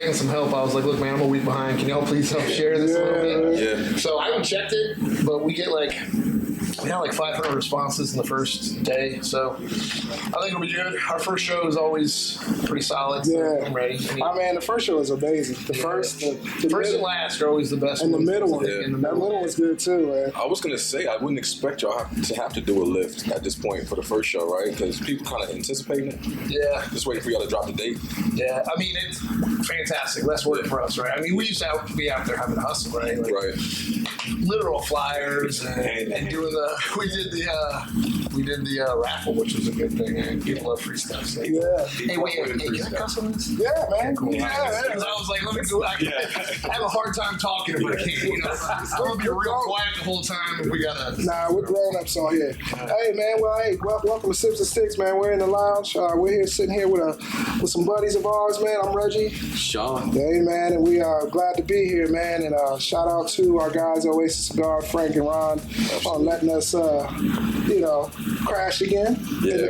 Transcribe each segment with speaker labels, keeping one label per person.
Speaker 1: getting some help. I was like, look, man, I'm a week behind. Can y'all please help share this a little bit?
Speaker 2: Yeah.
Speaker 1: So I haven't checked it, but we had like 500 responses in the first day. So I think it'll be good. Our first show is always pretty solid. So
Speaker 3: Yeah.
Speaker 1: I'm ready.
Speaker 3: The first show is amazing. The first
Speaker 1: and last are always the best.
Speaker 3: And the middle one.
Speaker 2: Yeah.
Speaker 3: And the middle one's good too, man.
Speaker 2: I was gonna say I wouldn't expect y'all to have to do a lift at this point for the first show, right? Because people kind of anticipating it.
Speaker 1: Yeah.
Speaker 2: Just waiting for y'all to drop the date.
Speaker 1: Yeah. I mean, it's fantastic. Less work for us, right? I mean, we used to be out there having to hustle, right? Like,
Speaker 2: Right.
Speaker 1: literal flyers and doing we did the raffle, which was a good thing. And people love free stuff. So.
Speaker 3: Yeah.
Speaker 1: Hey, wait, can I cuss on this?
Speaker 3: Yeah, man.
Speaker 1: Cool.
Speaker 3: Yeah.
Speaker 1: Because I was like, let me go. I have a hard time talking if I can't. You know, I'm gonna be real quiet the whole time if we gotta.
Speaker 3: Nah, we're grown ups on here. Hey, man. Welcome to Sips and Sticks, man. We're in the lounge. We're here sitting here with some buddies of ours, man. I'm Reggie.
Speaker 2: Sean.
Speaker 3: Hey, man, and we are glad to be here, man. And shout out to our guys, Oasis Cigar, Frank and Ron, on letting us, crash again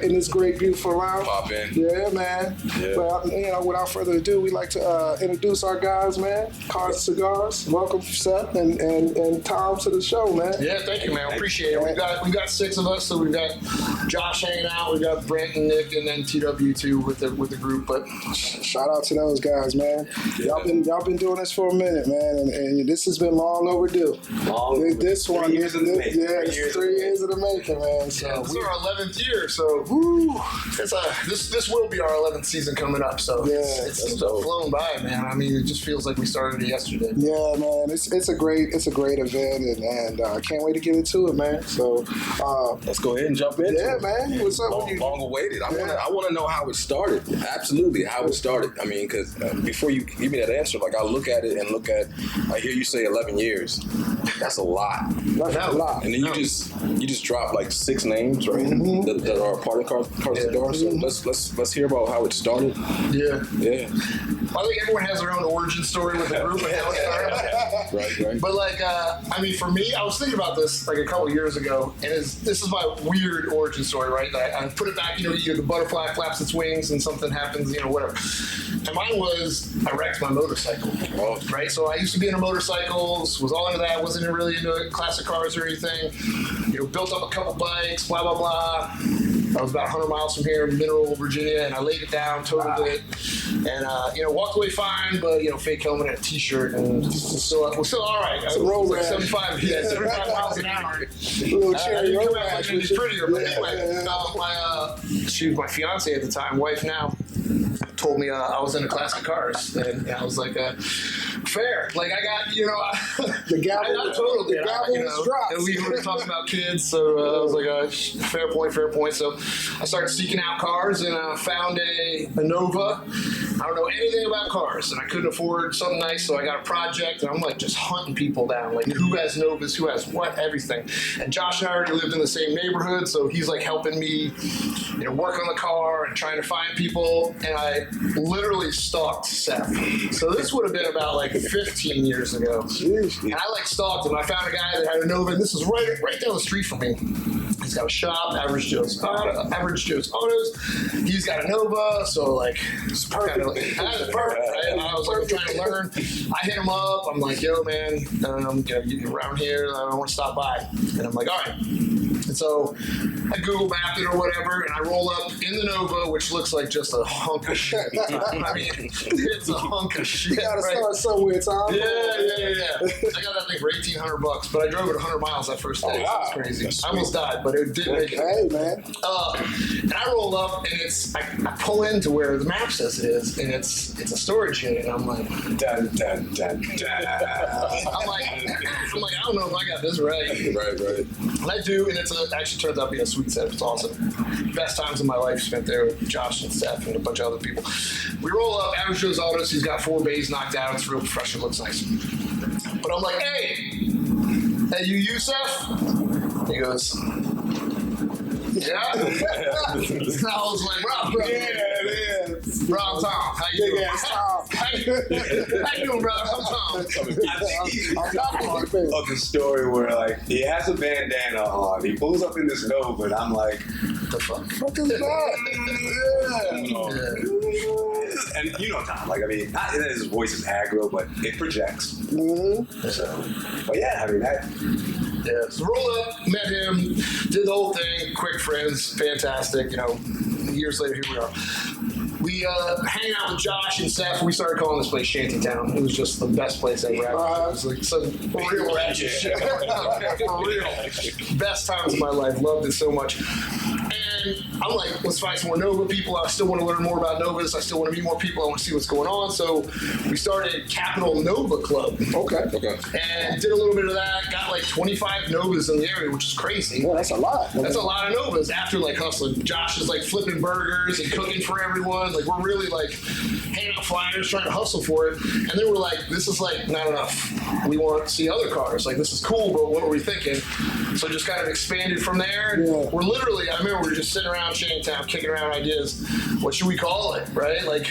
Speaker 3: in this great, beautiful lounge.
Speaker 2: Pop in.
Speaker 3: Yeah, man.
Speaker 2: Yeah.
Speaker 3: Well, without further ado, we'd like to introduce our guys, man. Cars Cigars. Welcome, Seth and Tom, to the show, man.
Speaker 1: Yeah, thank you, man. Appreciate it. We've got 6 of us, so we've got Josh hanging out, we've got Brent and Nick, and then TW too with the group. But
Speaker 3: shout out to those guys, man.
Speaker 2: Yeah.
Speaker 3: Y'all been doing this for a minute, man, and this has been long overdue. This one,
Speaker 4: 3 years in the making.
Speaker 3: it's 3 years in the making, man. So
Speaker 1: this is our 11th year, so this will be our 11th season coming up. So it's flown by, man. I mean, it just feels like we started it yesterday.
Speaker 3: Yeah, man, it's a great event, and I can't wait to get into it, man. So
Speaker 2: let's go ahead and jump in.
Speaker 3: Yeah, man. What's up with you?
Speaker 2: Long awaited. I want to know how it started. Absolutely, how it started. I mean, because before you give me that answer, like I look at it and I hear you say 11 years. That's a lot.
Speaker 3: That's a lot.
Speaker 2: And then you just drop like 6 names, right? That are a part of Cars Cigars. So let's hear about how it started.
Speaker 1: Yeah.
Speaker 2: Yeah.
Speaker 1: I think everyone has their own origin story with the group and how it started.
Speaker 2: Right.
Speaker 1: But for me, I was thinking about this like a couple of years ago, and this is my weird origin story, right? I put it back, the butterfly flaps its wings and something happens, whatever. And mine was I wrecked my motorcycle, right? So I used to be into motorcycles, was all into that, wasn't really into classic cars or anything. Built up a couple bikes, blah blah blah. I was about 100 miles from here in Mineral, Virginia, and I laid it down, totaled it, and walked away fine. But fake helmet and a t-shirt, and we're still all right.
Speaker 3: It's a road
Speaker 1: like
Speaker 3: rash.
Speaker 1: 75 miles an hour.
Speaker 3: Little cherry road rash.
Speaker 1: It's prettier, but anyway, she was my fiance at the time, wife now. Told me I was into classic cars, and I was like, fair. Like I got,
Speaker 3: the gavel,
Speaker 1: I got totaled it.
Speaker 3: dropped.
Speaker 1: And we were talking about kids, so I was like, fair point. So I started seeking out cars, and found a Nova. I don't know anything about cars, and I couldn't afford something nice, so I got a project, and I'm like just hunting people down, like who has Novas, who has what, everything. And Josh and I already lived in the same neighborhood, so he's like helping me, work on the car and trying to find people, and I literally stalked Seth. So this would have been about like 15 years ago.
Speaker 3: Jeez.
Speaker 1: And I stalked him. I found a guy that had a Nova, and this is right down the street from me. He's got a shop, Average Joe's Autos. He's got a Nova, so it's perfect. That's perfect, right? And I was like, trying to learn. I hit him up. I'm like, yo, man, you're around here. I want to stop by. And I'm like, all right. And so I Google mapped it or whatever, and I roll up in the Nova, which looks like just a hunk of shit. I mean, it's a hunk of shit.
Speaker 3: You gotta start somewhere, Tom.
Speaker 1: Yeah. I got that thing for $1,800, but I drove it 100 miles that first day.
Speaker 3: Oh, wow.
Speaker 1: It's crazy. I almost died, but it did make it.
Speaker 3: Hey, man.
Speaker 1: And I roll up, and I pull into where the map says it is, and it's a storage unit. And I'm like,
Speaker 4: Dun, dun, dun, dun.
Speaker 1: I'm like, I don't know if I got this right.
Speaker 2: Right.
Speaker 1: And I do, and it actually turns out to be a sweet set. It's awesome. Best times of my life spent there with Josh and Steph and a bunch of other people. We roll up, Average Joe's Autos. He's got 4 bays knocked out. It's real professional. Looks nice. But I'm like, hey, you Yusef? He goes, yeah. And I was like, bro.
Speaker 3: Yeah.
Speaker 1: Bro, I'm Tom. How you doing?
Speaker 3: Big ass Tom.
Speaker 1: How you doing, brother? I'm Tom.
Speaker 4: I think he's of the story where he has a bandana on. He pulls up in this Nova, and I'm like,
Speaker 1: The fuck?
Speaker 3: What is that?
Speaker 4: yeah. And you know Tom, like, I mean, not that his voice is aggro, but it projects.
Speaker 3: Mm-hmm.
Speaker 4: So, but yeah, I mean, that.
Speaker 1: Yeah, so rolled up, met him, did the whole thing, quick friends, fantastic, you know, years later, here we are. We hang out with Josh and Seth. We started calling this place Shantytown. It was just the best place ever. It was like some real ratchet shit. For real. Best times of my life. Loved it so much. And I'm like, let's find some more Nova people. I still want to learn more about Novas. I still want to meet more people. I want to see what's going on. So we started Capital Nova Club.
Speaker 3: Okay.
Speaker 1: And did a little bit of that. Got like 25 Novas in the area, which is crazy.
Speaker 3: Well, that's a lot.
Speaker 1: That's a lot of Novas after like hustling. Josh is like flipping burgers and cooking for everyone. Like we're really like handing out flyers, trying to hustle for it. And then we're like, this is like not enough. We want to see other cars. Like this is cool, but what were we thinking? So just kind of expanded from there.
Speaker 3: Yeah.
Speaker 1: We're literally, I remember we were just sitting around Shantytown, kicking around ideas. What should we call it, right? Like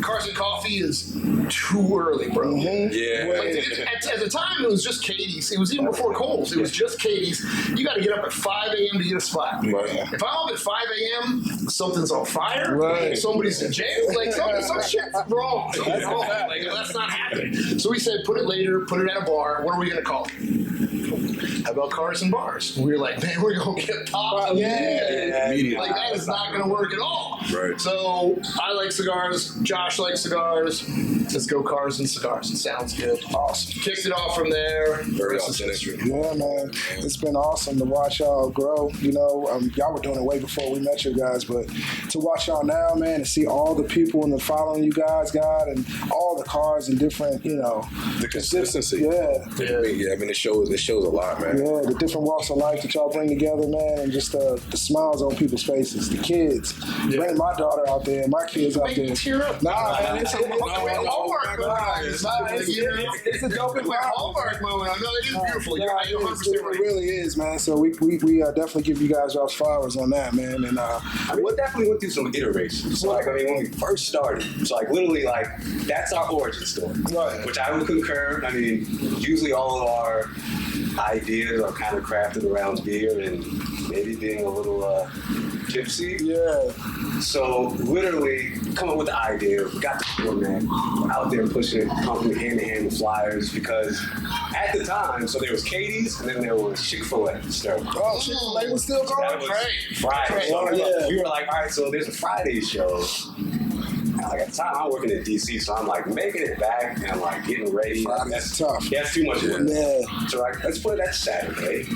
Speaker 1: Cars and Coffee is too early, bro.
Speaker 3: Mm-hmm.
Speaker 2: Yeah.
Speaker 1: Like, at the time, it was just Katie's. It was even before Cole's. It was just Katie's. You got to get up at 5 a.m. to get a spot.
Speaker 2: Right.
Speaker 1: If I'm up at 5 a.m., something's on fire.
Speaker 3: Right.
Speaker 1: Somebody's in jail. Like, some shit's wrong. You know? Like, that's not happening. So we said, put it later, put it at a bar. What are we going to call it? How about Cars and Bars? We were like, man, we're going to get popped.
Speaker 3: Yeah.
Speaker 1: Like, that is not going to work at all.
Speaker 2: Right.
Speaker 1: So I like cigars. Josh likes cigars. Let's go Cars and Cigars. It sounds good.
Speaker 3: Awesome.
Speaker 1: Kicked it off from there.
Speaker 2: Very authentic.
Speaker 3: Yeah, man. It's been awesome to watch y'all grow. You know, y'all were doing it way before we met you guys, but to watch y'all now, man, and see all the people and the following you guys got and all the cars and different, you know.
Speaker 2: The consistency.
Speaker 3: Yeah.
Speaker 2: I mean, it shows a lot, man.
Speaker 3: Yeah, the different walks of life that y'all bring together, man, and just the smiles on people's faces, the kids. Bring my daughter out there, my kids out there.
Speaker 1: Tear up.
Speaker 3: Nah, man, it's a
Speaker 1: Hallmark moment.
Speaker 3: it's a dope
Speaker 1: Hallmark moment. I know it is beautiful. You're
Speaker 3: It
Speaker 1: 100% right.
Speaker 3: really is, man. So we definitely give you guys y'all's flowers on that, man. And
Speaker 4: I mean, we definitely went through some iterations. So, like, I mean, when we first started, so, like, literally, like, that's our origin story.
Speaker 3: Right.
Speaker 4: Which I would concur. I mean, usually all of our ideas are kind of crafted around beer and maybe being a little tipsy.
Speaker 3: yeah,
Speaker 4: So, literally, come up with the idea. We got the format out there pushing it, pumping hand-to-hand with flyers because at the time, so there was Katie's and then there was Chick-fil-A.
Speaker 3: oh, Chick-fil-A was still going.
Speaker 4: That was
Speaker 1: Right.
Speaker 4: Friday. So
Speaker 3: Yeah.
Speaker 4: we were like, all right, so there's a Friday show. And like at the time, I'm working in DC, so I'm like making it back and I'm like getting ready.
Speaker 3: Friday's tough.
Speaker 4: Yeah, that's too much work.
Speaker 3: Yeah.
Speaker 4: So like, let's put it at Saturday.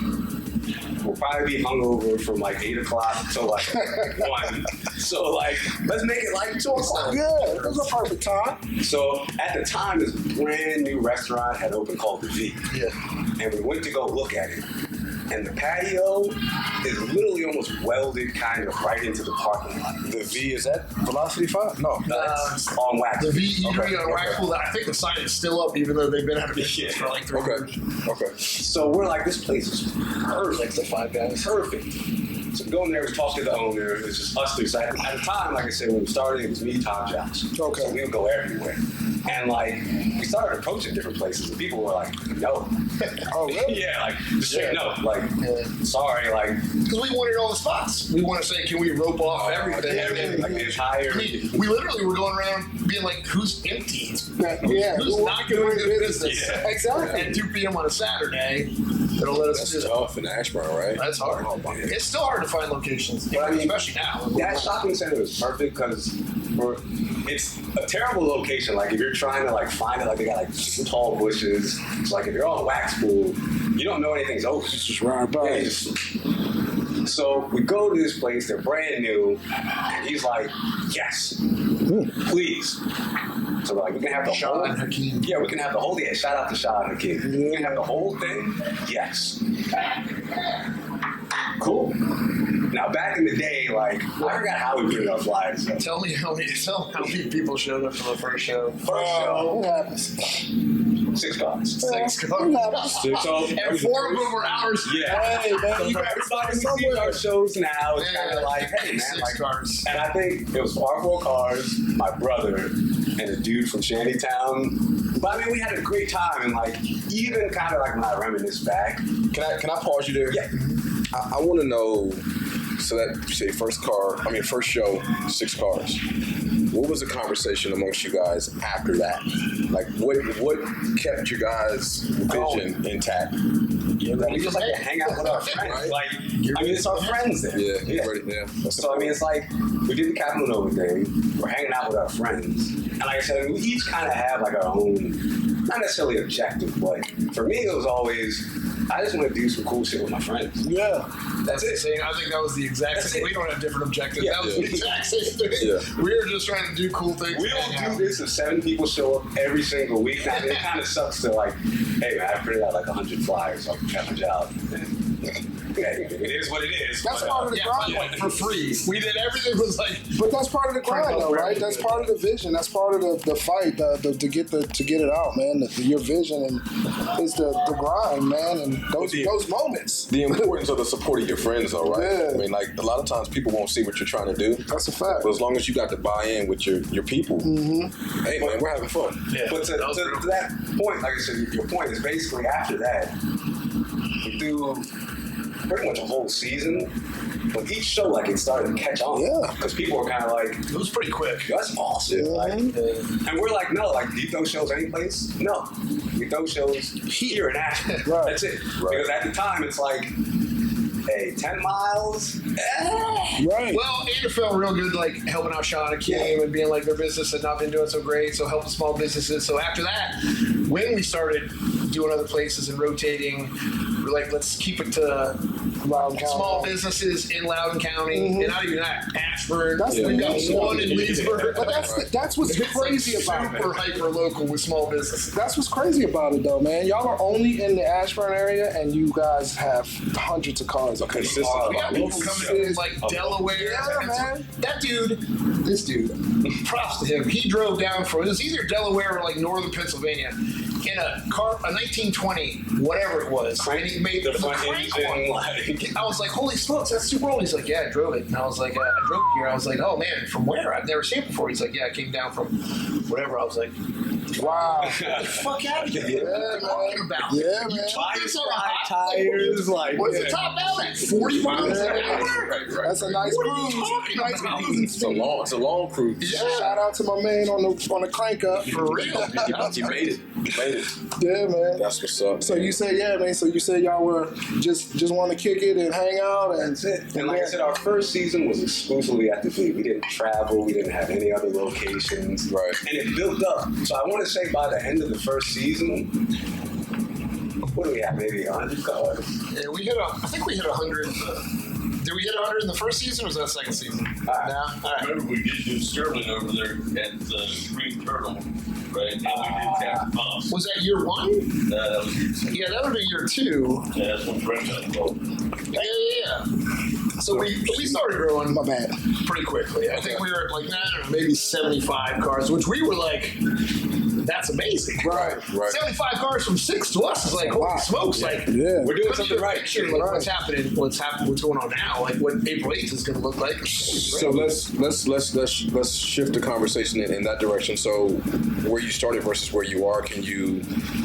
Speaker 4: We'll probably be hungover from like 8 o'clock till like 1. So like, let's make it like 2 o'clock.
Speaker 3: Yeah, it was a perfect time.
Speaker 4: So at the time, this brand new restaurant had opened called The V.
Speaker 1: Yeah.
Speaker 4: And we went to go look at it. And the patio is literally almost welded kind of right into the parking lot.
Speaker 2: The V, is that Velocity 5? No.
Speaker 4: That's on wax.
Speaker 1: The VE
Speaker 2: Okay,
Speaker 1: on Waxpool, I think the sign is still up, even though they've been out of business for like 3 years.
Speaker 2: Okay.
Speaker 4: So we're like, this place is perfect. The 5 guys. Perfect. So we go in there, we talk to the owner. It's just us three. So at the time, like I said, when we started, it was me, Tom, Josh.
Speaker 3: Okay.
Speaker 4: So we would go everywhere. And like, we started approaching different places, and people were like, no.
Speaker 3: Oh, really?
Speaker 4: Yeah, like, just straight no. Like,
Speaker 1: Yeah.
Speaker 4: sorry, like.
Speaker 1: Because we wanted all the spots. We want to say, can we rope off everything?
Speaker 4: Like the entire.
Speaker 1: I mean, we literally were going around being like, who's empty?
Speaker 3: Yeah.
Speaker 1: Who's not going to do business?
Speaker 4: Yeah.
Speaker 3: Exactly.
Speaker 1: At 2 p.m. on a Saturday, that'll let us do
Speaker 2: That's
Speaker 1: that.
Speaker 2: tough in Ashburn, right?
Speaker 1: That's hard. It's still hard to find locations,
Speaker 4: But I mean,
Speaker 1: especially now.
Speaker 4: That shopping center is perfect because it's a terrible location. Like if you're trying to like find it, like they got like super tall bushes. So like if you're on Waxpool, you don't know anything's open.
Speaker 3: It's just right by.
Speaker 4: Yeah, so we go to this place, they're brand new, and he's like, yes, please. So we're like, we can have the whole
Speaker 1: Sean Hakeem.
Speaker 4: Yeah, we can have the whole shout out to Sean Hakeem. We can have the whole thing? Yes. Cool. Now back in the day, like I forgot how we put it on flyers. So.
Speaker 1: Tell me how many people showed up for the first show.
Speaker 4: First show,
Speaker 3: What happens?
Speaker 4: 6 cars.
Speaker 1: 6
Speaker 3: What
Speaker 1: cars.
Speaker 3: happens?
Speaker 4: So,
Speaker 1: And 4 of them were ours.
Speaker 4: yeah.
Speaker 3: Hey, man,
Speaker 4: So
Speaker 3: you
Speaker 4: for
Speaker 3: got
Speaker 4: everybody who
Speaker 3: somewhere.
Speaker 4: sees our shows now, it's
Speaker 1: Yeah.
Speaker 4: kind of like, hey man,
Speaker 1: 6
Speaker 4: like,
Speaker 1: cars.
Speaker 4: and I think it was our 4 cars, my brother, and a dude from Shantytown. But I mean, we had a great time, and like, even kind of like when I reminisce back.
Speaker 2: Can I pause you there?
Speaker 4: Yeah.
Speaker 2: I want to know. So that you say first show, 6 cars. what was the conversation amongst you guys after that? Like, what kept you guys' vision intact?
Speaker 4: We just like to hang out with our friends.
Speaker 2: Right.
Speaker 4: Like, I mean, it's our friends there.
Speaker 2: Yeah.
Speaker 4: So, I mean, it's like, we did the Capitol Nova thing. We're hanging out with our friends. And like I said, we each kind of have like our own, not necessarily objective, but for me, it was always, I just want to do some cool shit with my friends.
Speaker 3: Yeah.
Speaker 1: That's it. I think that was the exact same. We don't have different objectives.
Speaker 4: Yeah.
Speaker 1: That was the exact same thing.
Speaker 2: Yeah.
Speaker 1: We were just trying to do cool things.
Speaker 4: We don't do this if 7 people show up every single week. Now, it kind of sucks to like, hey, man, I printed out like 100 flyers at my job. Okay, it is what it is.
Speaker 3: That's part of the grind.
Speaker 1: For free. We did everything was like.
Speaker 3: But that's part of the grind, though, right? That's part of the vision. That's part of the fight to get it out, man. Your vision and is the grind, man, and those moments.
Speaker 2: The importance of the support of your friends, though, right?
Speaker 3: Yeah.
Speaker 2: I mean, like a lot of times people won't see what you're trying to do.
Speaker 3: That's a fact.
Speaker 2: But as long as you got to buy in with your people, hey man, we're having fun.
Speaker 1: Yeah.
Speaker 4: But to that point, like I said, your point is basically after that, we do pretty much a whole season. But each show, like, it started to catch on.
Speaker 3: Yeah.
Speaker 4: Because people were kind of like,
Speaker 1: It was pretty quick.
Speaker 4: that's awesome.
Speaker 3: Yeah.
Speaker 4: Like, and we're like, no, like, do you throw shows anyplace? No. We throw shows here in Ashland.
Speaker 3: Right.
Speaker 4: That's it. Because at the time, it's like, hey, 10 miles?
Speaker 3: Right.
Speaker 1: Well, and it felt real good, like helping out Sean and Kim and being like their business had not been doing so great, so helping small businesses. So after that, when we started doing other places and rotating, we're like, let's keep it to
Speaker 3: Loudoun County.
Speaker 1: small businesses in Loudoun County, and not even that, Ashburn.
Speaker 3: That's
Speaker 1: We got one in Leesburg.
Speaker 3: But that's what's
Speaker 1: It's
Speaker 3: crazy
Speaker 1: like
Speaker 3: about
Speaker 1: super
Speaker 3: it.
Speaker 1: hyper local with small businesses.
Speaker 3: That's what's crazy about it, though, man. Y'all are only in the Ashburn area, and you guys have hundreds of cars.
Speaker 2: Consistent.
Speaker 1: We got people coming in like Delaware.
Speaker 3: Yeah, man.
Speaker 1: That dude, this dude, props to him. He drove down from, it was either Delaware or like northern Pennsylvania in a car, a 1920, whatever it was. And he made
Speaker 4: The
Speaker 1: the
Speaker 4: front
Speaker 1: crank
Speaker 4: engine,
Speaker 1: one.
Speaker 4: like-
Speaker 1: I was like, holy smokes, that's super old. He's like, yeah, I drove it. And I was like, I drove it here. I was like, oh man, from where? I've never seen it before. He's like, yeah, I came down from whatever. I was like,
Speaker 3: Wow.
Speaker 1: get the fuck out of here.
Speaker 3: Yeah,
Speaker 1: What are you talking about?
Speaker 3: Yeah,
Speaker 1: You
Speaker 3: man.
Speaker 1: took this on a
Speaker 4: Five
Speaker 1: hot
Speaker 4: tires, like,
Speaker 1: what's
Speaker 4: yeah.
Speaker 1: the top now? Like 40 miles an hour?
Speaker 3: That's a nice
Speaker 1: What are you
Speaker 3: cruise.
Speaker 1: talking
Speaker 3: Nice
Speaker 1: about?
Speaker 3: cruising
Speaker 2: It's a
Speaker 3: speed.
Speaker 2: long cruise.
Speaker 1: Yeah.
Speaker 3: Shout out to my man on the crank up.
Speaker 1: For real.
Speaker 2: You made it. You made it.
Speaker 3: Yeah, man.
Speaker 2: That's what's up.
Speaker 3: So you said, yeah, man. So you said y'all were just want to kick it and hang out, and
Speaker 4: That's it. And like I said, our first season was exclusively at the V. We didn't travel. We didn't have any other locations.
Speaker 2: Right.
Speaker 4: And it built up. So I want to say by the end of the first season, what do we have? Maybe 100 cars.
Speaker 1: Yeah, I think we hit 100. Did we hit 100 in the first season or was that second season? No? All right.
Speaker 5: Remember, we did do Sterling over there at the Green Turtle, right? And we did Captain Moss.
Speaker 1: Was that year one?
Speaker 5: That was
Speaker 1: Yeah, that would be year two.
Speaker 5: that's when Brent got involved.
Speaker 1: Yeah. So we started growing
Speaker 3: my bad.
Speaker 1: pretty quickly. I think we were at like, I don't know, maybe 75 cars, which we were like, that's amazing.
Speaker 3: Right.
Speaker 1: 75 cars from 6 to us is like, holy
Speaker 3: Wow.
Speaker 1: smokes, like,
Speaker 3: Yeah.
Speaker 4: We're doing
Speaker 1: put
Speaker 4: something
Speaker 1: me a
Speaker 4: right.
Speaker 1: picture, like, what's happening, what's going on now, like what April 8th is going to look like.
Speaker 2: So let's shift the conversation in that direction. So where you started versus where you are, can you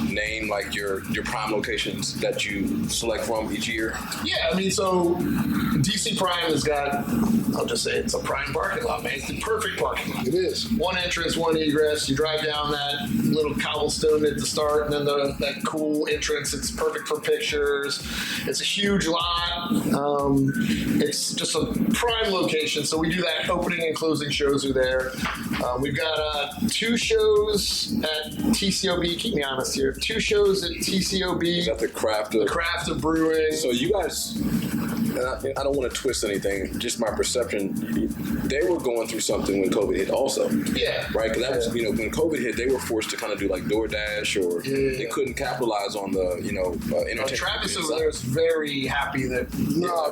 Speaker 2: name like your prime locations that you select from each year?
Speaker 1: Yeah, I mean, so DC Prime has got, I'll just say it's a prime parking lot, man. It's the perfect parking lot.
Speaker 3: It is.
Speaker 1: One entrance, one egress. You drive down that little cobblestone at the start, and then that cool entrance. It's perfect for pictures. It's a huge lot. It's just a prime location. So we do that. Opening and closing shows are there. We've got 2 shows at TCOB. Keep me honest here. 2 shows at TCOB.
Speaker 2: Is that the craft of
Speaker 1: Brewing.
Speaker 2: So you guys, and I don't want to twist anything, just my perception, they were going through something when COVID hit also.
Speaker 1: Yeah.
Speaker 2: Right? Because that was, when COVID hit, they were forced to kind of do like DoorDash or they couldn't capitalize on the, entertainment.
Speaker 1: Travis over there is very happy that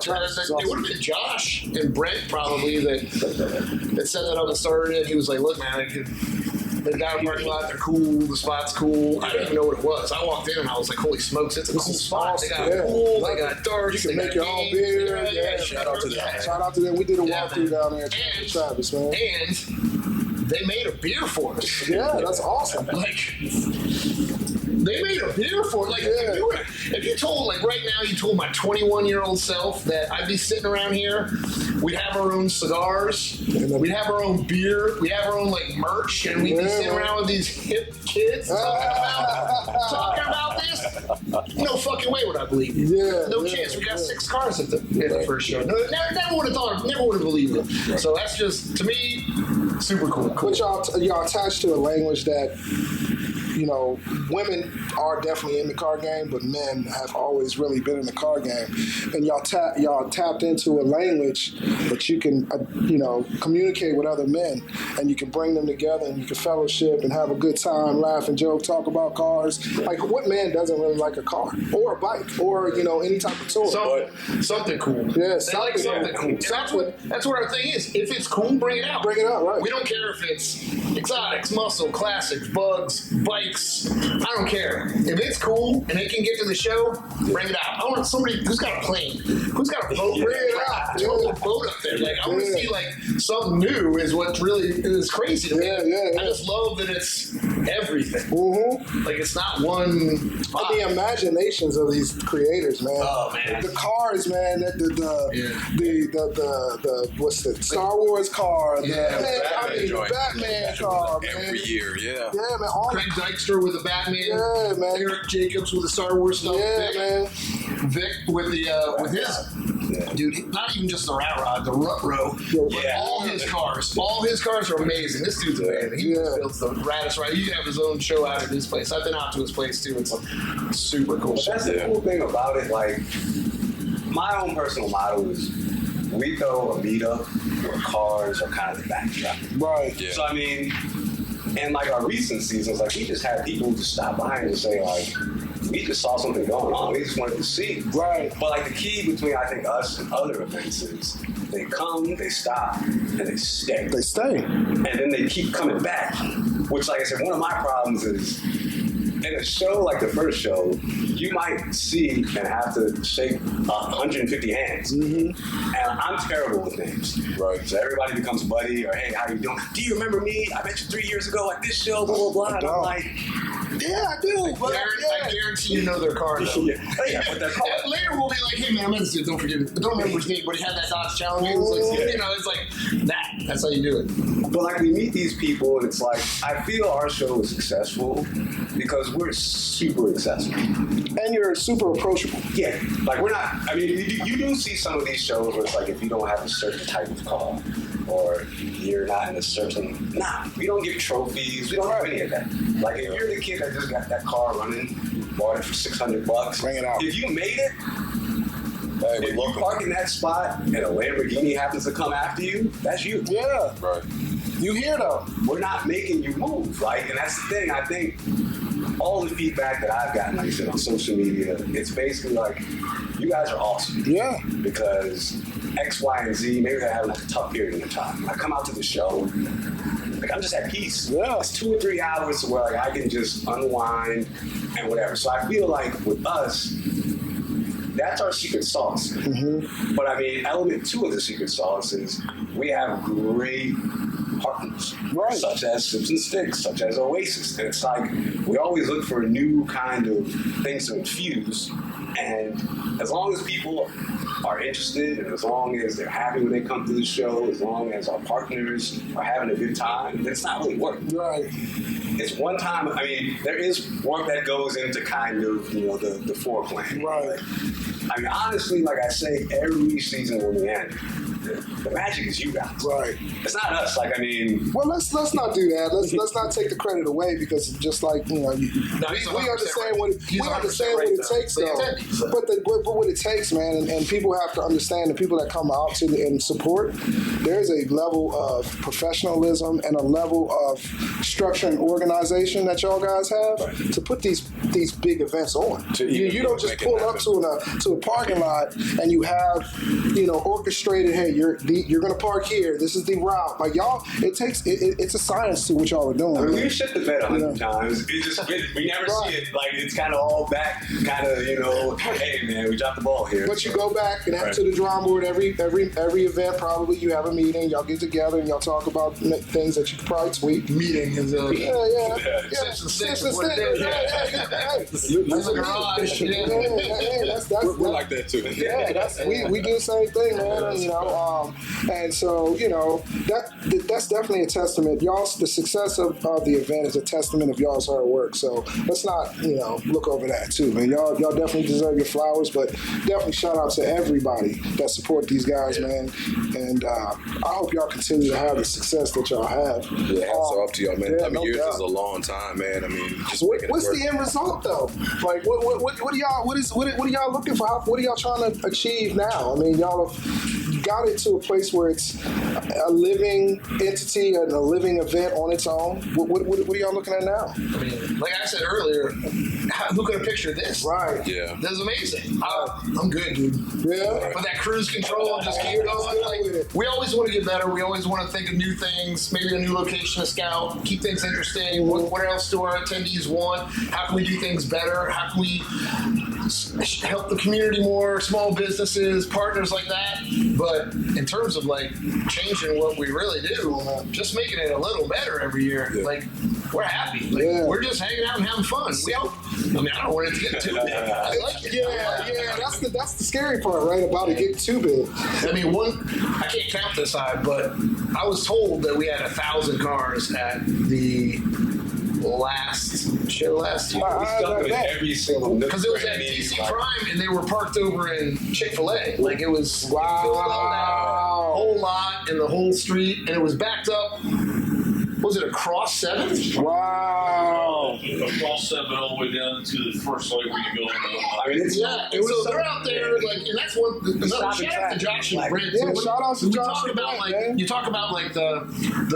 Speaker 3: Travis is
Speaker 1: it would have been Josh and Brent probably that set that up and started it. He was like, look, man, they got a parking lot, they're cool, the spot's cool. I didn't even know what it was. I walked in and I was like, holy smokes, it's a cool spot. They got a pool, they got darts,
Speaker 3: You can
Speaker 1: they
Speaker 3: make
Speaker 1: got
Speaker 3: your own
Speaker 1: games.
Speaker 3: beer.
Speaker 1: Yeah.
Speaker 2: Shout out to them.
Speaker 3: Shout out to them. We did a
Speaker 1: Yeah,
Speaker 3: walkthrough
Speaker 1: man.
Speaker 3: down there at
Speaker 1: And-
Speaker 3: Travis, man.
Speaker 1: And they made a beer for us.
Speaker 3: Yeah, that's awesome.
Speaker 1: Like, They made a beer for it. Like, if you told, like, right now, you told my 21-year-old self that I'd be sitting around here, we'd have our own cigars, we'd have our own beer, we'd have our own, like, merch, and we'd be sitting around with these hip kids talking about this. No fucking way would I believe you. No chance. We got 6 cars at the first show. No, never would have thought. Never would have believed it. So that's just, to me, super cool.
Speaker 3: But y'all attached to a language that, you know, women are definitely in the car game, but men have always really been in the car game. And y'all tapped into a language that you can, you know, communicate with other men, and you can bring them together, and you can fellowship and have a good time, laugh and joke, talk about cars. Like, what man doesn't really like a car or a bike or, you know, any type of tour?
Speaker 1: Something cool.
Speaker 3: Yeah,
Speaker 1: they like something cool. So that's what our thing is. If it's cool, bring it out.
Speaker 3: Bring it out, right?
Speaker 1: We don't care if it's exotics, muscle, classics, bugs, bikes. I don't care. If it's cool and they can get to the show, bring it out. I want somebody who's got a plane, who's got a boat, bring it out. Throw a boat up there. Like, I want to see, like, something new is what really is crazy to me. I just love that it's everything. Like, it's not one.
Speaker 3: The imaginations of these creators, man.
Speaker 1: Oh man,
Speaker 3: the cars, man. The what's the Star Wars car? The Batman car, man.
Speaker 2: Every year,
Speaker 3: yeah, man. All
Speaker 1: Craig Dykstra with the Batman.
Speaker 3: Yeah, man.
Speaker 1: Eric Jacobs with the Star Wars stuff.
Speaker 3: Yeah, man.
Speaker 1: Vic with the with his dude. Not even just the rat rod, the rut row. All his cars are amazing. This dude's amazing. He builds the raddest ride. He can have his own show out at his place. I've been out to his place too. It's super cool.
Speaker 4: But that's the cool thing about it. Like, my own personal motto is, we throw a meetup where cars are kind of the backdrop.
Speaker 3: Right.
Speaker 2: Yeah.
Speaker 4: So I mean, in like our recent seasons, like, we just had people just stop by and just say, like, we just saw something going on. We just wanted to see.
Speaker 3: Right.
Speaker 4: But like, the key between, I think, us and other events is they come, they stop, and they stay.
Speaker 3: They stay.
Speaker 4: And then they keep coming back. Which, like I said, one of my problems is, in a show like the first show, you might see and have to shake 150 hands. And I'm terrible with names.
Speaker 2: Right.
Speaker 4: So everybody becomes buddy, or, hey, how you doing? Do you remember me? I met you 3 years ago at this show, blah, blah, blah. And I'm like, yeah, I do. But
Speaker 1: I guarantee you know their car, though.
Speaker 4: But their car.
Speaker 1: Later we'll be like, hey man, I met this dude, don't forget it. Don't remember his name, but he had that Dodge Challenger. It was like, you know, it's like that. That's how you do it.
Speaker 4: But like, we meet these people, and it's like, I feel our show is successful because we're super accessible.
Speaker 3: And you're super approachable.
Speaker 4: Yeah. Like, we're not, I mean, you do see some of these shows where it's like, if you don't have a certain type of car, or you're not in a certain, we don't give trophies, we don't have any of that. Like, if you're the kid that just got that car running, bought it for $600,
Speaker 3: bring it out.
Speaker 4: If you made it, if you park in that spot and a Lamborghini happens to come after you, that's you.
Speaker 3: Yeah.
Speaker 2: Right.
Speaker 3: You here, though.
Speaker 4: We're not making you move, right? And that's the thing. I think all the feedback that I've gotten, like I said, on social media, it's basically like, you guys are awesome.
Speaker 3: Yeah.
Speaker 4: Because X, Y, and Z, maybe they're having like a tough period in their time. I come out to the show, like, I'm just at peace.
Speaker 3: Yeah.
Speaker 4: It's 2 or 3 hours where, like, I can just unwind and whatever. So I feel like with us, that's our secret sauce. But I mean, element 2 of the secret sauce is we have great partners, such as Sips and Sticks, such as Oasis. And it's like, we always look for new kind of things to infuse. And as long as people are interested, and as long as they're happy when they come to the show, as long as our partners are having a good time, then it's not really work.
Speaker 3: Right.
Speaker 4: It's one time, I mean, there is work that goes into kind of, you know, the foreplay.
Speaker 3: Right.
Speaker 4: I mean, honestly, like I say, every season when we end, the magic is you guys.
Speaker 3: Right.
Speaker 4: It's not us. Like, I mean,
Speaker 3: well, let's not do that. Let's not take the credit away, because just like, you know, we understand what it takes, though. But what it takes, man, and people have to understand, the people that come out to and support, there's a level of professionalism and a level of structure and organization that y'all guys have to put these big events on. You don't just pull up to a parking lot and you have, you know, orchestrated, hey, you're gonna park here. This is the route. Like y'all, it's a science to what y'all are doing.
Speaker 4: I mean, we shit the bed 100 times. We never see it. Like it's kind of all back. Kind of hey man, we dropped the ball here.
Speaker 3: But you go back and to the drawing board every event. Probably you have a meeting. Y'all get together and y'all talk about things that you could probably tweak.
Speaker 1: Meeting is a
Speaker 2: We're like that too.
Speaker 3: Yeah, we do the same thing, man. And so that's definitely a testament. The success of the event is a testament of y'all's hard work. So let's not look over that too, man. Y'all definitely deserve your flowers, but definitely shout out to everybody that support these guys, man. And I hope y'all continue to have the success that y'all have.
Speaker 2: Yeah, hats off to y'all, man. 11 years
Speaker 3: doubt.
Speaker 2: is a long time, man. I mean, just
Speaker 3: what's the end result though? Like, what are y'all looking for? What are y'all trying to achieve now? I mean, y'all have got it to a place where it's a living entity and a living event on its own. What are y'all looking at now?
Speaker 1: I mean, like I said earlier, who could have pictured this?
Speaker 3: Right.
Speaker 2: Yeah.
Speaker 1: This is amazing. I'm good, dude.
Speaker 3: Yeah.
Speaker 1: But that cruise control and just keep going. Like, we always want to get better. We always want to think of new things, maybe a new location to scout, keep things interesting. What else do our attendees want? How can we do things better? How can we help the community more, small businesses, partners like that? But in terms of like changing what we really do, just making it a little better every year, like we're happy. Like, we're just hanging out and having fun. I don't want it to get too big. I like it.
Speaker 3: Yeah. That's the scary part, right? About it getting too big.
Speaker 1: I mean, I can't count this high, but I was told that we had 1,000 cars at the last show last year.
Speaker 4: We stuck in every single nook.
Speaker 1: Because it was at DC Prime and they were parked over in Chick-fil-A. Like it was filled up that whole lot and the whole street, and it was backed up. Was it across 7th?
Speaker 3: Wow.
Speaker 5: Across 7 all the way down to the first leg where you go.
Speaker 4: I mean,
Speaker 1: So they're out there, like, and that's one. Shout out to Josh and Brent.
Speaker 3: Yeah, shout out to Josh and Brent, man.
Speaker 1: You talk about like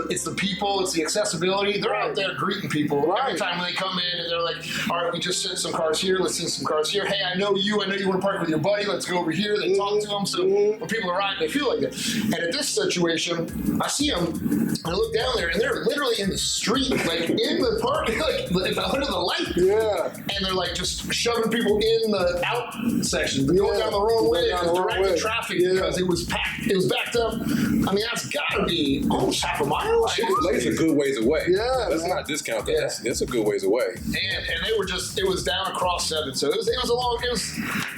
Speaker 1: it's the people, it's the accessibility. They're out there greeting people every time they come in, and they're like, all right, we just sent some cars here. Let's send some cars here. Hey, I know you want to park with your buddy. Let's go over here. They talk to them. So when people arrive, they feel like it. And at this situation, I see them, and I look down there, and they're literally in the street, like in the park, like under the light.
Speaker 3: Yeah.
Speaker 1: And they're like just shoving people in the out section, going down the wrong way, directing traffic because it was packed. It was backed up. I mean, that's got to be almost half a mile.
Speaker 2: Chick-fil-A's a good ways away.
Speaker 3: Yeah,
Speaker 2: let's not discount that. Yeah. That's a good ways away.
Speaker 1: And they were just, it was down across 7, so it was a long.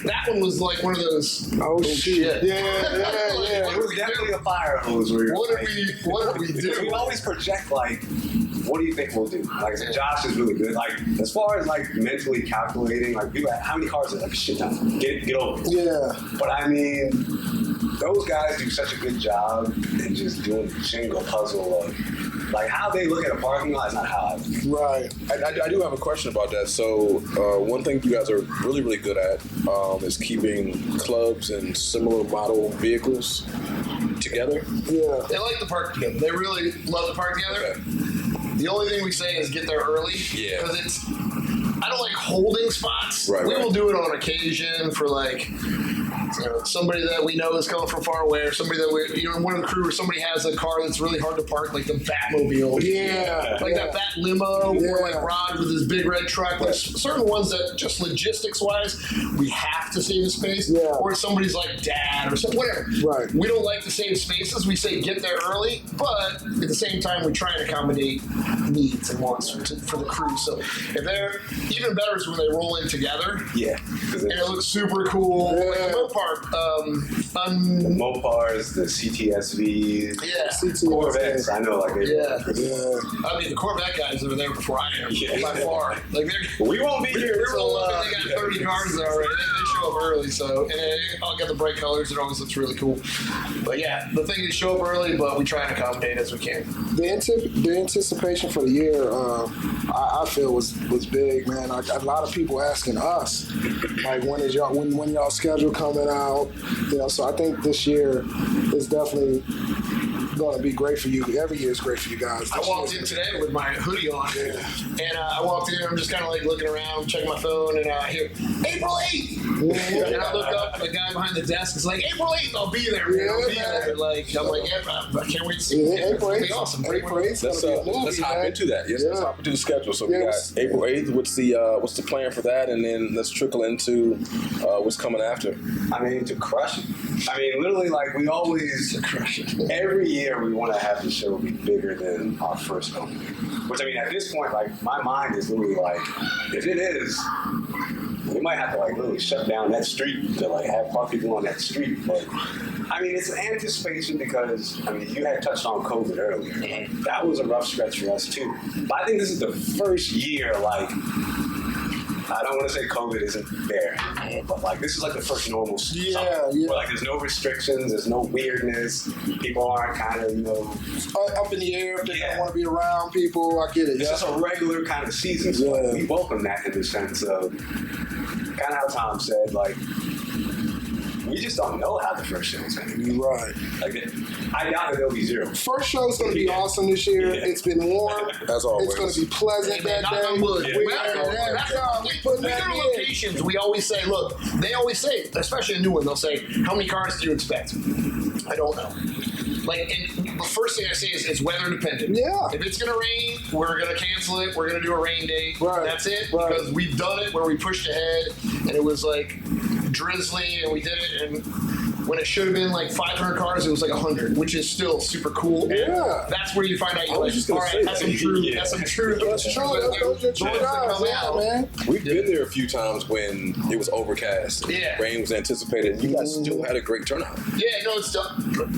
Speaker 1: That one was like one of those.
Speaker 3: Oh shit! Yeah.
Speaker 4: It was definitely a fire hose.
Speaker 1: What did we do?
Speaker 4: We always project like, what do you think we'll do? Like I said, Josh is really good. Like as far as like mentally calculating, like people, how many cars are like shit down? Get over it.
Speaker 3: Yeah.
Speaker 4: But I mean, those guys do such a good job in just doing the Jenga puzzle of like how they look at a parking lot is not how I look.
Speaker 3: Right.
Speaker 2: I do have a question about that. So one thing you guys are really, really good at is keeping clubs and similar model vehicles together.
Speaker 3: Yeah.
Speaker 1: They like to park together. They really love to park together.
Speaker 2: Okay.
Speaker 1: The only thing we say is get there early.
Speaker 2: Yeah.
Speaker 1: Because I don't like holding spots.
Speaker 2: Right,
Speaker 1: we will do it on occasion for like, somebody that we know is coming from far away, or somebody that one of the crew, or somebody has a car that's really hard to park, like the Batmobile.
Speaker 3: Yeah.
Speaker 1: Like that Bat limo, or like Rod with his big red truck. There's certain ones that just logistics wise, we have to save the space.
Speaker 3: Yeah.
Speaker 1: Or somebody's like dad or something, whatever.
Speaker 3: Right.
Speaker 1: We don't like to save spaces. We say get there early, but at the same time, we try and accommodate needs and wants for the crew. So if they're even better is when they roll in together.
Speaker 4: Yeah.
Speaker 1: And it looks super cool.
Speaker 3: Yeah.
Speaker 1: Like the Mopar,
Speaker 4: the Mopars, the CTSVs,
Speaker 1: yeah.
Speaker 4: Corvettes. I know, like they.
Speaker 3: Yeah.
Speaker 1: I mean, the Corvette guys are there before I am, by far. Like
Speaker 4: we won't be here.
Speaker 1: We're rolling up and they got 30 cars there already. They show up early, so and I'll get the bright colors. It always looks really cool. But yeah, the thing is show up early, but we try and accommodate as we can.
Speaker 3: The anticipation for the year, I feel was big, man. A lot of people asking us, like, when y'all schedule coming out? So I think this year is definitely going to be great for you. Every year is great for you guys.
Speaker 1: I walked in today with my hoodie on, and I walked in. I'm just kind of like looking around, checking my phone, and I hear April 8th. And I look up, the guy behind the desk is like, April 8th, I'll be there. Man. I'll be there. Like, I'm like, yeah, I can't wait to see you.
Speaker 3: April 8th,
Speaker 1: awesome.
Speaker 3: April 8th.
Speaker 2: Let's hop into that. Yes, let's hop into the schedule. So we got April 8th. What's the plan for that? And then let's trickle into what's coming after.
Speaker 4: I mean, to crush it. I mean, literally, like, we always crush it. Every year we want to have the show be bigger than our first opening. Which, I mean, at this point, like, my mind is literally like, if it is, we might have to, like, literally shut down that street to, like, have more people on that street. But, I mean, it's an anticipation because, I mean, you had touched on COVID earlier. That was a rough stretch for us, too. But I think this is the first year, like, I don't want to say COVID isn't there, but like this is like the first normal summer. Where like there's no restrictions, there's no weirdness. People aren't kind of, you know,
Speaker 3: up in the air if they don't want to be around people. I get it.
Speaker 4: It's just a regular kind of season. So like, we welcome that in the sense of kind of how Tom said, like, we just don't know how the first show is going to be.
Speaker 3: Right.
Speaker 4: Like, I doubt that there'll be zero.
Speaker 3: First show's going to be awesome this year. It's been warm.
Speaker 2: As always.
Speaker 3: It's going to be pleasant that day.
Speaker 1: We go to locations, we always say, look, they always say, especially a new one, they'll say, how many cars do you expect? I don't know. Like, and the first thing I say is it's weather dependent.
Speaker 3: Yeah.
Speaker 1: If it's going to rain, we're going to cancel it. We're going to do a rain date.
Speaker 3: Right.
Speaker 1: That's it. Right. Because we've done it where we pushed ahead and it was like drizzly and we did it. And when it should have been like 500 cars, it was like 100, which is still super cool.
Speaker 3: Yeah.
Speaker 1: And that's where you find out you're like,
Speaker 2: just
Speaker 1: all
Speaker 2: gonna
Speaker 1: right,
Speaker 2: say
Speaker 1: that's
Speaker 2: that.
Speaker 1: some true. That's some true.
Speaker 3: That's true. Those are true guys, man.
Speaker 2: We've been there a few times when it was overcast. Rain was anticipated. And you guys still had a great turnout.
Speaker 1: Yeah, no, it's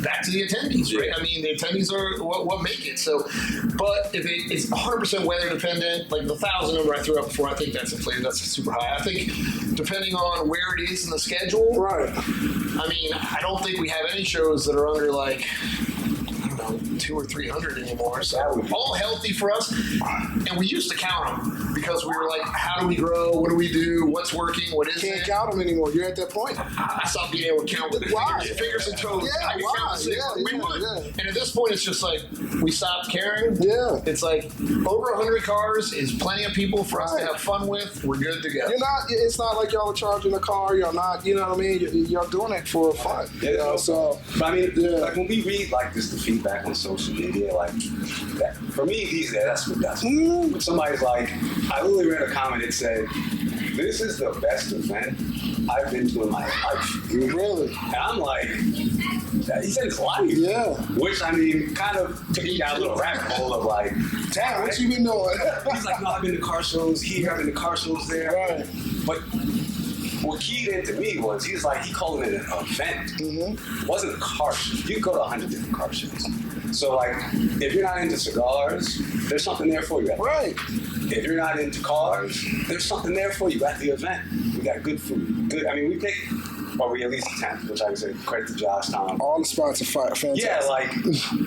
Speaker 1: back to the attendees, right? I mean, the attendees are what make it. So, but if it's 100% weather dependent, like the 1,000 number I threw up before, I think that's inflated. That's super high. I think depending on where it is in the schedule,
Speaker 3: right?
Speaker 1: I mean, I don't think we have any shows that are under like, I don't know, 200 or 300 anymore. So all healthy for us. And we used to count them because we were like, how do we grow? What do we do? What's working? What isn't?
Speaker 3: Can't count them anymore. You're at that point.
Speaker 1: I stopped being able to count with fingers and toes.
Speaker 3: Yeah,
Speaker 1: I could count six. We would. And at this point, it's just like we stopped caring.
Speaker 3: Yeah.
Speaker 1: It's like over 100 cars is plenty of people for us to have fun with. We're good to go.
Speaker 3: You're not. It's not like y'all are charging a car. You're not. You know what I mean? You're doing it for fun. You know. So,
Speaker 4: but I mean, like when we read like just the feedback on social media, like that, for me these days, that's what does it. When somebody's like, I literally read a comment that said, "This is the best event I've been to in my life."
Speaker 3: Really?
Speaker 4: And I'm like, he said his life.
Speaker 3: Yeah.
Speaker 4: Which, I mean, kind of took me down a little rabbit hole of like,
Speaker 3: damn, what you been doing?
Speaker 4: He's like, no, I've been to car shows here, I've been to car shows there.
Speaker 3: Right.
Speaker 4: But what keyed into me was, he was like, he called it an event. It wasn't a car show. You could go to 100 different car shows. So, like, if you're not into cigars, there's something there for you.
Speaker 3: Right.
Speaker 4: If you're not into cars, there's something there for you at the event. We got good food. Good. I mean, we pick, or we at least attempt, which I would say credit to Josh, Tom.
Speaker 3: All the spots are fantastic.
Speaker 4: Yeah, like,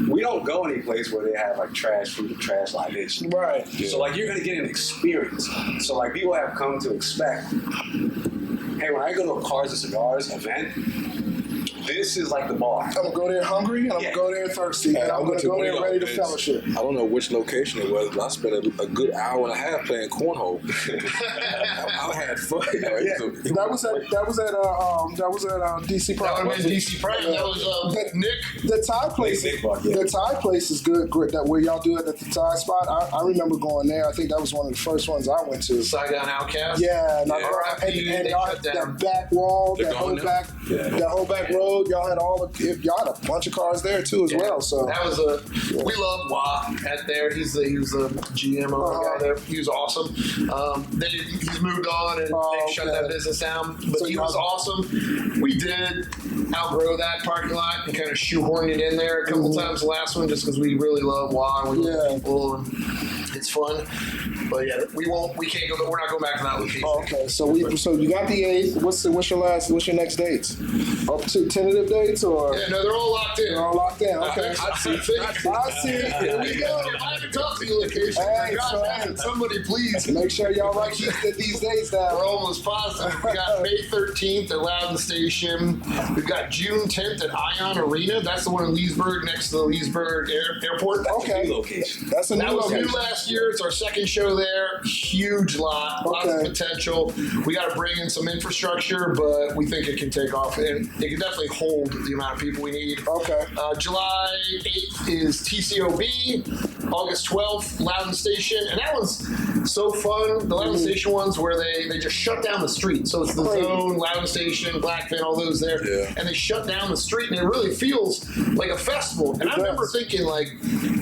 Speaker 4: we don't go any place where they have, like, trash food or trash libation.
Speaker 3: Right.
Speaker 4: Yeah. So, like, you're going to get an experience. So, like, people have come to expect, hey, when I go to a Cars and Cigars event, this is like the bar.
Speaker 3: I'm going to go there hungry, and I'm going to go there thirsty, and I'm going to go there ready to fellowship.
Speaker 2: I don't know which location it was, but I spent a good hour and a half playing cornhole. I had fun.
Speaker 3: That was at DC Prime.
Speaker 1: That was DC Prime. That was Nick.
Speaker 3: The Thai place. The Thai place is good. Great. That where y'all do it at the Thai spot. I remember going there. I think that was one of the first ones I went to.
Speaker 1: Saigon Outcast.
Speaker 3: Yeah, and y'all had that back wall, that whole back road. Y'all had y'all had a bunch of cars there too as well. So
Speaker 1: that was we love Wah at there. He was the GM guy there. He was awesome. Then he's moved on and they shut that business down. But so he was awesome. We did outgrow that parking lot and kind of shoehorned it in there a couple times. The last one just because we really love Wah and we love people and it's fun. But yeah, we can't go. We're not going back to that location.
Speaker 3: Okay, so you got the 8th. What's your next dates? Up to tentative dates or?
Speaker 1: Yeah, no, they're all locked in.
Speaker 3: They're all locked in. Okay.
Speaker 1: I see.
Speaker 3: Here we go.
Speaker 1: I haven't talk to you location.
Speaker 3: Hey,
Speaker 1: Somebody please.
Speaker 3: Make sure y'all write these days down.
Speaker 1: We're almost positive. We got May 13th at Loudon Station. We've got June 10th at Ion Arena. That's the one in Leesburg, next to the Leesburg Airport.
Speaker 3: Okay.
Speaker 4: New location.
Speaker 3: That's a new
Speaker 1: That was
Speaker 3: location.
Speaker 1: new last year. It's our second show there. Huge lot. Lots of potential. We got to bring in some infrastructure, but we think it can take off. And it can definitely hold the amount of people we need.
Speaker 3: Okay.
Speaker 1: July 8th is TCOB. August 12th, Loudon Station. And that one's so fun. The Loudon Station ones where they just shut down the street. So it's the Zone, Loudon Station, Blackfin, all those there.
Speaker 2: Yeah.
Speaker 1: And they shut down the street, and it really feels like a festival. And I remember thinking, like,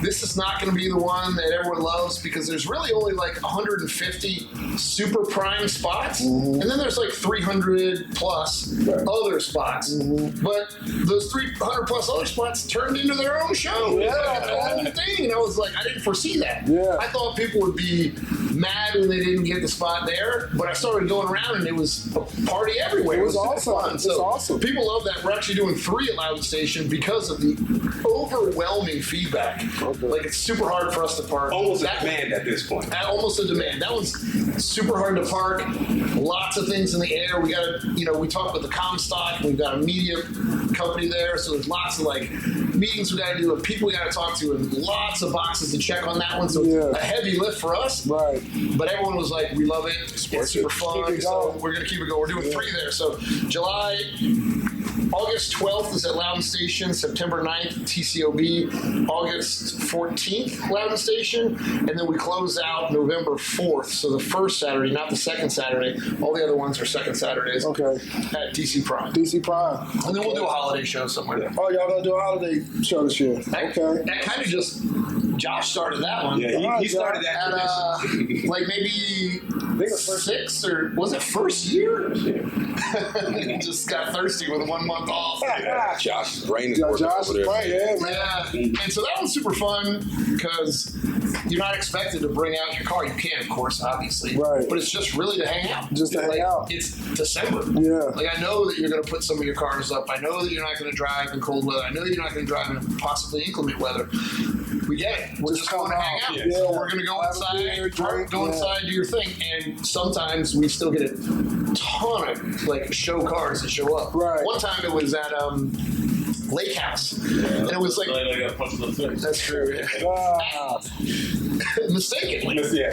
Speaker 1: this is not going to be the one that everyone loves because there's really only like 150 super prime spots. And then there's like 300 plus other spots. But those 300 plus other spots turned into their own show.
Speaker 3: Yeah.
Speaker 1: Like a whole thing. And I was like, I didn't foresee that.
Speaker 3: Yeah.
Speaker 1: I thought people would be mad when they didn't get the spot there, but I started going around and it was a party everywhere.
Speaker 3: It was
Speaker 1: super
Speaker 3: awesome.
Speaker 1: fun.
Speaker 3: It was
Speaker 1: So
Speaker 3: awesome.
Speaker 1: people love that. We're actually doing 3 at Loudon Station because of the overwhelming feedback.
Speaker 3: Okay.
Speaker 1: Like, it's super hard for us to park.
Speaker 4: Almost a
Speaker 1: That-
Speaker 4: demand at this point.
Speaker 1: Almost a demand. That one's super hard to park. Lots of things in the air. We got to, we talked with the Comstock. We've got a media company there, so there's lots of like meetings we got to do, and people we got to talk to, and lots of boxes to check on that one. So it's a heavy lift for us.
Speaker 3: Right.
Speaker 1: But everyone was like, "We love it. It's super fun."
Speaker 3: Keep it
Speaker 1: So
Speaker 3: going.
Speaker 1: we're gonna keep it going. We're doing 3 there. So August 12th is at Loudon Station, September 9th, TCOB, August 14th, Loudon Station, and then we close out November 4th, so the first Saturday, not the second Saturday. All the other ones are second Saturdays
Speaker 3: Okay.
Speaker 1: at DC Prime.
Speaker 3: DC Prime.
Speaker 1: And then we'll do a holiday show somewhere.
Speaker 3: Oh, y'all gonna do a holiday show this year?
Speaker 1: That,
Speaker 3: Okay.
Speaker 1: that kind of just, Josh started that one.
Speaker 4: Yeah, he started that
Speaker 1: At,
Speaker 4: tradition.
Speaker 1: like maybe
Speaker 3: it was first-
Speaker 1: 6 or was it first year? He just got thirsty with 1 month off.
Speaker 2: Josh's brain is
Speaker 3: Yeah,
Speaker 2: working
Speaker 3: Josh
Speaker 2: over
Speaker 3: is
Speaker 2: there.
Speaker 3: right, yeah, man.
Speaker 1: Yeah, and so that one's super fun because you're not expected to bring out your car. You can, of course, obviously.
Speaker 3: Right.
Speaker 1: But it's just really to hang out.
Speaker 3: Just to hang out.
Speaker 1: It's December.
Speaker 3: Yeah.
Speaker 1: Like, I know that you're going to put some of your cars up. I know that you're not going to drive in cold weather. I know you're not going to drive in possibly inclement weather. We get it. We're just going to hang out.
Speaker 3: Yeah.
Speaker 1: So we're going to go
Speaker 3: Have a
Speaker 1: inside,
Speaker 3: beer, drink,
Speaker 1: go inside, do your thing. And sometimes we still get a ton of like show cars that show up.
Speaker 3: Right.
Speaker 1: One time it was at Lake House. And it was like,
Speaker 5: I got punched in the face.
Speaker 1: that's true.
Speaker 3: Ah.
Speaker 1: Mistakenly.
Speaker 4: Yeah.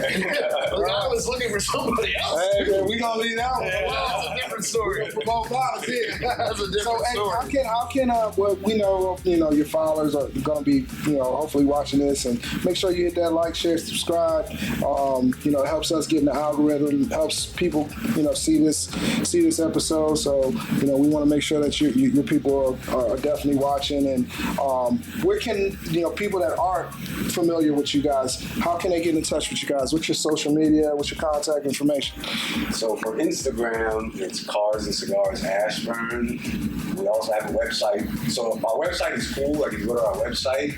Speaker 1: Like, I was looking for somebody else.
Speaker 3: Hey, man, we gonna leave that one.
Speaker 1: Well, that's a different story.
Speaker 3: Promote bottles here.
Speaker 1: That's a different
Speaker 3: So, hey,
Speaker 1: story.
Speaker 3: how can well, we know, your followers are going to be, hopefully watching this, and make sure you hit that like, share, subscribe. It helps us get in the algorithm, helps people, see this episode. So, we want to make sure that your people are definitely watching. And where can, people that aren't familiar with you guys, how can they get in touch with you guys? What's your social media? What's your contact information?
Speaker 4: So for Instagram, it's Cars and Cigars Ashburn. We also have a website. So our website is cool. Like, if you go to our website,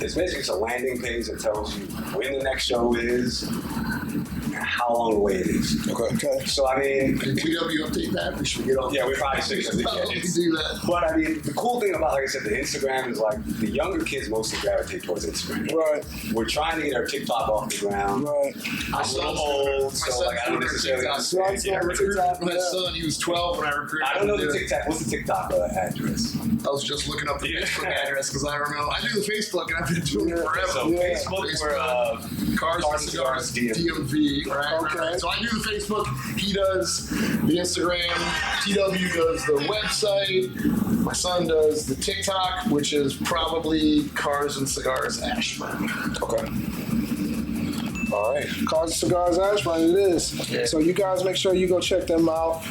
Speaker 4: it's basically just a landing page that tells you when the next show is, and how long away it is.
Speaker 3: Okay.
Speaker 4: So I mean,
Speaker 1: Can QW update that? We should get on.
Speaker 4: yeah, we probably should.
Speaker 1: We can do that.
Speaker 4: But I mean, the cool thing about, like I said, the Instagram is like the younger kids mostly gravitate towards Instagram.
Speaker 3: Right.
Speaker 4: We're trying to get our TikTok off the ground.
Speaker 3: Right.
Speaker 1: My
Speaker 4: I'm a little old, so like I don't necessarily understand.
Speaker 3: Yeah,
Speaker 1: I recruited
Speaker 3: TikTok,
Speaker 1: my
Speaker 3: yeah.
Speaker 1: son. He was 12 when I recruited him.
Speaker 4: I don't know
Speaker 1: to
Speaker 4: the
Speaker 1: do it.
Speaker 4: TikTok. What's the TikTok address?
Speaker 1: I was just looking up the Facebook address because I don't know. I do the Facebook and I've been doing it forever.
Speaker 4: So
Speaker 3: Yeah.
Speaker 4: Facebook, we're
Speaker 1: Cars and Cigars DMV. Right.
Speaker 3: Okay.
Speaker 1: So I do the Facebook. He does the Instagram. TW does the website. My son does the TikTok, which is probably Cars and Cigars Ashburn.
Speaker 2: Okay. All right.
Speaker 3: Cars and Cigars Ashburn, it is.
Speaker 1: Yeah.
Speaker 3: So you guys make sure you go check them out.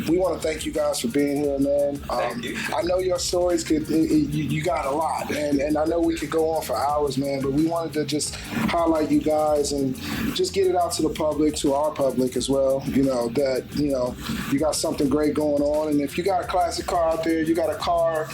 Speaker 3: We want to thank you guys for being here, man.
Speaker 4: Thank you.
Speaker 3: I know your stories you got a lot, and I know we could go on for hours, man. But we wanted to just highlight you guys and just get it out to the public, to our public as well. That you got something great going on, and if you got a classic car out there, you got a car,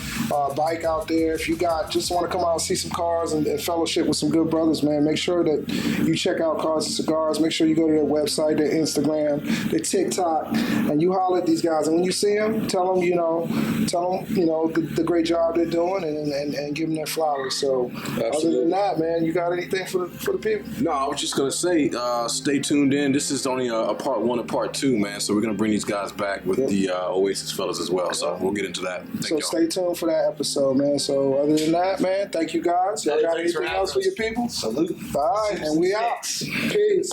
Speaker 3: bike out there. If you just want to come out and see some cars and fellowship with some good brothers, man, make sure that but you check out Cars and Cigars. Make sure you go to their website, their Instagram, their TikTok, and you holler at these guys. And when you see them, tell them, the great job they're doing, and give them their flowers. So, other than that, man, you got anything for the people?
Speaker 2: No, I was just gonna say, stay tuned in. This is only a part 1 and part 2, man. So we're gonna bring these guys back with the Oasis fellas as well. So we'll get into that. Thank y'all.
Speaker 3: Stay tuned for that episode, man. So other than that, man, thank you guys. Y'all got anything else for your people?
Speaker 4: Salute.
Speaker 3: Bye, and we out. Peace.